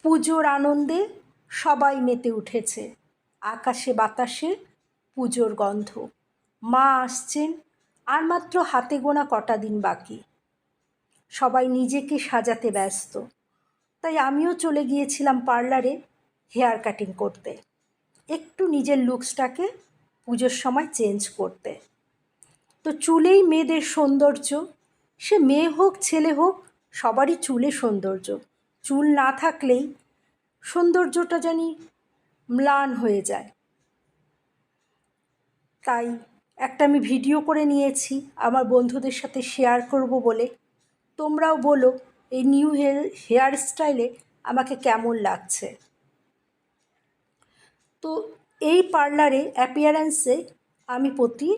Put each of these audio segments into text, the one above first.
পুজোর আনন্দে সবাই মেতে উঠেছে। আকাশে বাতাসে পুজোর গন্ধ। মা আসছেন, আর মাত্র হাতে গোনা কটা দিন বাকি। সবাই নিজেকে সাজাতে ব্যস্ত। তাই আমিও চলে গিয়েছিলাম পার্লারে হেয়ার কাটিং করতে, একটু নিজের লুকসটাকে পুজোর সময় চেঞ্জ করতে। তো চুলেই মেয়েদের সৌন্দর্য, সে মেয়ে হোক ছেলে হোক, সবারই চুলে সৌন্দর্য। চুল না থাকলেই সৌন্দর্যটা জানি ম্লান হয়ে যায়। তাই একটা আমি ভিডিও করে নিয়েছি আমার বন্ধুদের সাথে শেয়ার করব বলে। তোমরাও বলো এই নিউ হেয়ার স্টাইলে আমাকে কেমন লাগছে। তো এই পার্লারে অ্যাপিয়ারেন্সে আমি প্রতি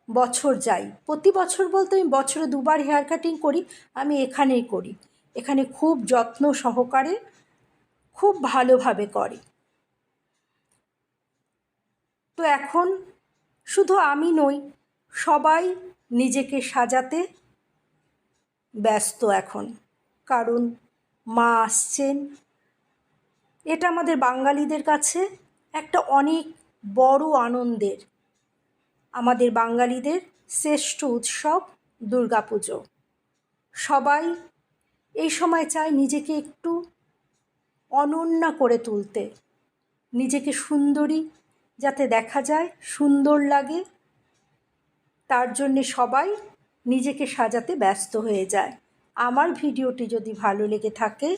বছর যাই। প্রতি বছর বলতে আমি বছরে দুবার হেয়ার কাটিং করি, আমি এখানেই করি। এখানে খুব যত্ন সহকারে খুব ভালোভাবে করে। তো এখন শুধু আমি নই, সবাই নিজেকে সাজাতে ব্যস্ত এখন, কারণ মা আসছেন। এটা আমাদের বাঙালিদের কাছে একটা অনেক বড় আনন্দের, আমাদের বাঙালিদের শ্রেষ্ঠ উৎসব দুর্গাপুজো। সবাই এই সময় চায় নিজেকে একটু অনন্যা করে তুলতে, নিজেকে সুন্দরী যাতে দেখা যায়, সুন্দর লাগে, তার জন্যে সবাই নিজেকে সাজাতে ব্যস্ত হয়ে যায়। আমার ভিডিওটি যদি ভালো লেগে থাকে